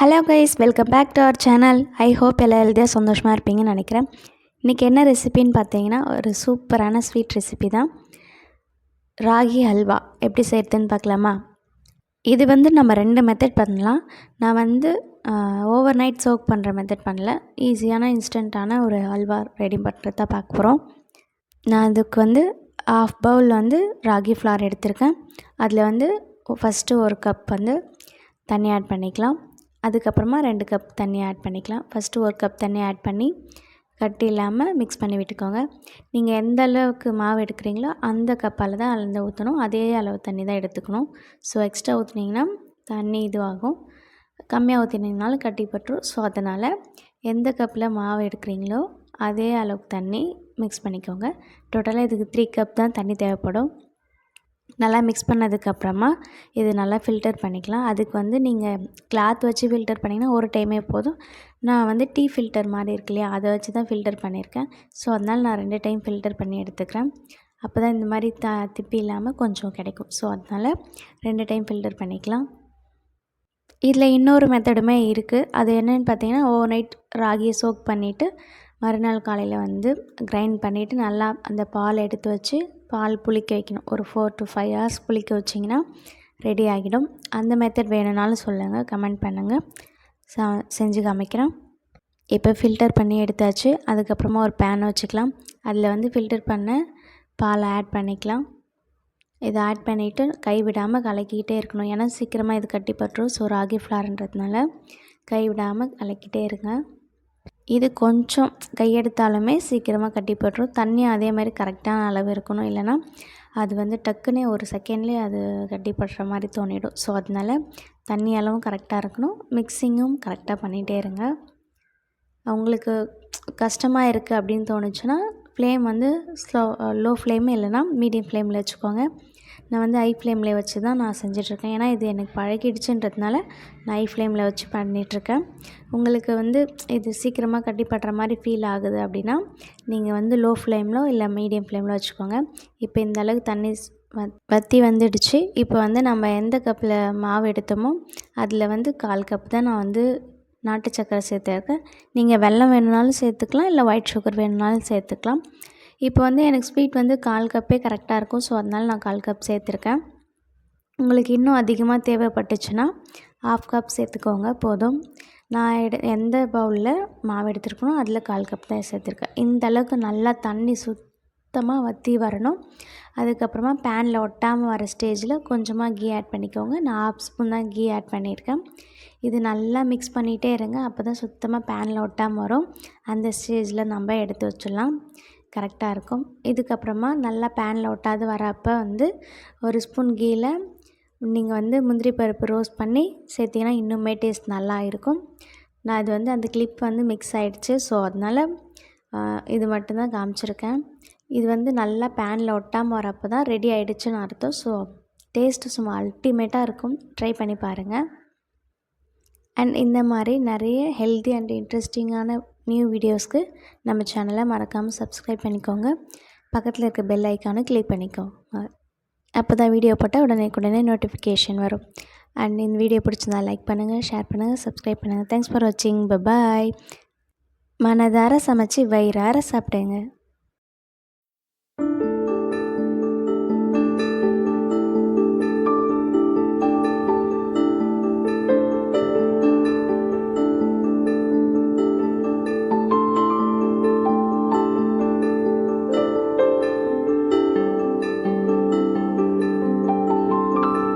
Hello guys, welcome back to our channel. I hope எல்லாம் ஹெல்த்தியாக சந்தோஷமாக இருப்பீங்கன்னு நினைக்கிறேன். இன்றைக்கி என்ன ரெசிபின்னு பார்த்தீங்கன்னா, ஒரு சூப்பரான ஸ்வீட் ரெசிபி தான். ராகி ஹல்வா எப்படி செய்கிறதுன்னு பார்க்கலாமா? இது நம்ம 2 மெத்தட் பண்ணலாம். நான் ஓவர் நைட் சோக் பண்ணுற மெத்தட் பண்ணல. ஈஸியான இன்ஸ்டண்ட்டான ஒரு ஹல்வா ரெடி பண்ணுறது தான் பார்க்க போகிறோம். நான் அதுக்கு ஹாஃப் பவுல் ராகி ஃப்ளார் எடுத்திருக்கேன். அதில் ஃபஸ்ட்டு ஒரு கப் தண்ணி ஆட் பண்ணிக்கலாம். அதுக்கப்புறமா 2 கப் தண்ணி ஆட் பண்ணிக்கலாம். ஃபஸ்ட்டு ஒரு கப் தண்ணி ஆட் பண்ணி கட்டி இல்லாமல் மிக்ஸ் பண்ணி விட்டுக்கோங்க. நீங்கள் எந்த அளவுக்கு மாவு எடுக்கிறீங்களோ அந்த கப்பால் தான் அளந்து ஊற்றணும். அதே அளவு தண்ணி தான் எடுத்துக்கணும். ஸோ எக்ஸ்ட்ரா ஊற்றுனீங்கன்னா தண்ணி இதுவாகும், கம்மியாக ஊற்றினீங்கனாலும் கட்டி பட்டுரும். ஸோ அதனால் எந்த கப்பில் மாவு எடுக்கிறீங்களோ அதே அளவுக்கு தண்ணி மிக்ஸ் பண்ணிக்கோங்க. டோட்டலாக இதுக்கு 3 கப் தான் தண்ணி தேவைப்படும். நல்லா மிக்ஸ் பண்ணதுக்கப்புறமா இது நல்லா ஃபில்டர் பண்ணிக்கலாம். அதுக்கு நீங்கள் கிளாத் வச்சு ஃபில்டர் பண்ணிங்கன்னா ஒரு டைமே போதும். நான் டீ ஃபில்டர் மாதிரி இருக்கு இல்லையா, அதை வச்சு தான் ஃபில்டர் பண்ணியிருக்கேன். ஸோ அதனால் நான் 2 டைம் ஃபில்டர் பண்ணி எடுத்துக்கிறேன். அப்போ தான் இந்த மாதிரி திப்பி இல்லாமல் கொஞ்சம் கிடைக்கும். ஸோ அதனால் 2 டைம் ஃபில்டர் பண்ணிக்கலாம். இதில் இன்னொரு மெத்தடுமே இருக்குது. அது என்னென்னு பார்த்தீங்கன்னா, ஓவர் நைட் ராகியை சோக் பண்ணிவிட்டு மறுநாள் காலையில் கிரைண்ட் பண்ணிவிட்டு நல்லா அந்த பால் எடுத்து வச்சு பால் புளிக்க வைக்கணும். ஒரு 4 to 5 hours புளிக்க வச்சிங்கன்னா ரெடி ஆகிடும். அந்த மெத்தட் வேணும்னாலும் சொல்லுங்கள், கமெண்ட் பண்ணுங்கள், செஞ்சு காமிக்கிறேன். இப்போ ஃபில்டர் பண்ணி எடுத்தாச்சு. அதுக்கப்புறமா ஒரு பேன் வச்சுக்கலாம். அதில் ஃபில்டர் பண்ண பாலை ஆட் பண்ணிக்கலாம். இதை ஆட் பண்ணிவிட்டு கை விடாமல் கலக்கிக்கிட்டே இருக்கணும். ஏன்னா சீக்கிரமாக இது கட்டி பட்டுரும். ஸோ ராகி ஃப்ளார்ன்றதுனால கை விடாமல் கலக்கிட்டே இருங்க. இது கொஞ்சம் கையெடுத்தாலுமே சீக்கிரமாக கட்டி போட்டுரும். தண்ணி அதே மாதிரி கரெக்டான அளவு இருக்கணும். இல்லைனா அது டக்குன்னே ஒரு செகண்ட்லேயே அது கட்டி படுற மாதிரி தோணிடும். ஸோ அதனால் தண்ணி அளவும் கரெக்டாக இருக்கணும். மிக்சிங்கும் கரெக்டாக பண்ணிகிட்டே இருங்க. உங்களுக்கு கஷ்டமாக இருக்குது அப்படின்னு தோணுச்சுன்னா ஃப்ளேம் லோ ஃப்ளேம் இல்லைனா மீடியம் ஃப்ளேமில் வச்சுக்கோங்க. நான் ஹை ஃப்ளேமில் வச்சு தான் நான் செஞ்சிட்ருக்கேன். ஏன்னா இது எனக்கு பழகிடுச்சுன்றதுனால நான் ஹை ஃப்ளேமில் வச்சு பண்ணிகிட்ருக்கேன். உங்களுக்கு இது சீக்கிரமாக கட்டிப்படுற மாதிரி ஃபீல் ஆகுது அப்படின்னா நீங்கள் லோ ஃப்ளேமிலோ இல்லை மீடியம் ஃப்ளேமில் வச்சுக்கோங்க. இப்போ இந்த அளவுக்கு தண்ணி வற்றி வந்துடுச்சு. இப்போ நம்ம எந்த கப்பில் மாவு எடுத்தோமோ அதில் 1/4 கப் தான் நான் நாட்டு சக்கரை சேர்த்துருக்கேன். நீங்கள் வெல்லம் வேணுனாலும் சேர்த்துக்கலாம், இல்லை ஒயிட் சுகர் வேணுனாலும் சேர்த்துக்கலாம். இப்போ எனக்கு ஸ்வீட் 1/4 கப்பே கரெக்டாக இருக்கும். ஸோ அதனால் நான் 1/4 கப் சேர்த்துருக்கேன். உங்களுக்கு இன்னும் அதிகமாக தேவைப்பட்டுச்சுன்னா 1/2 கப் சேர்த்துக்கோங்க, போதும். நான் எந்த பவுலில் மாவு எடுத்துருக்கனோ அதில் 1/4 கப் தான் சேர்த்துருக்கேன். இந்த அளவுக்கு நல்லா தண்ணி சுத்தமாக வற்றி வரணும். அதுக்கப்புறமா பேனில் ஒட்டாமல் வர ஸ்டேஜில் கொஞ்சமாக கீ ஆட் பண்ணிக்கோங்க. நான் 1/2 ஸ்பூன் தான் கீ ஆட் பண்ணியிருக்கேன். இது நல்லா மிக்ஸ் பண்ணிகிட்டே இருங்க. அப்போ தான் சுத்தமாக பேனில் ஒட்டாமல் வரும். அந்த ஸ்டேஜில் நம்ம எடுத்து வச்சிடலாம், கரெக்டாக இருக்கும். இதுக்கப்புறமா நல்லா பேனில் ஒட்டாது வரப்போ ஒரு ஸ்பூன் கீயில் நீங்கள் முந்திரி பருப்பு ரோஸ்ட் பண்ணி சேர்த்திங்கன்னா இன்னுமே டேஸ்ட் நல்லா இருக்கும். நான் இது அந்த கிளிப் மிக்ஸ் ஆகிடுச்சு. ஸோ அதனால் இது மட்டும்தான் காமிச்சிருக்கேன். இது நல்லா பேனில் ஒட்டாமல் வரப்போ தான் ரெடி ஆகிடுச்சுன்னு அர்த்தம். ஸோ டேஸ்ட்டு சும்மா அல்டிமேட்டாக இருக்கும். ட்ரை பண்ணி பாருங்கள். அண்ட் இந்த மாதிரி நிறைய ஹெல்த்தி அண்ட் இன்ட்ரெஸ்டிங்கான நியூ வீடியோஸ்க்கு நம்ம சேனலை மறக்காமல் சப்ஸ்கிரைப் பண்ணிக்கோங்க. பக்கத்தில் இருக்க பெல் ஐக்கானை கிளிக் பண்ணிக்கோங்க. அப்போ தான் வீடியோ போட்டால் உடனே நோட்டிஃபிகேஷன் வரும். அண்ட் இந்த வீடியோ பிடிச்சிருந்தா லைக் பண்ணுங்கள், ஷேர் பண்ணுங்கள், சப்ஸ்கிரைப் பண்ணுங்கள். தேங்க்ஸ் ஃபார் வாட்சிங். பாய். மனதார சமைச்சு வயிறார சாப்பிடுங்க.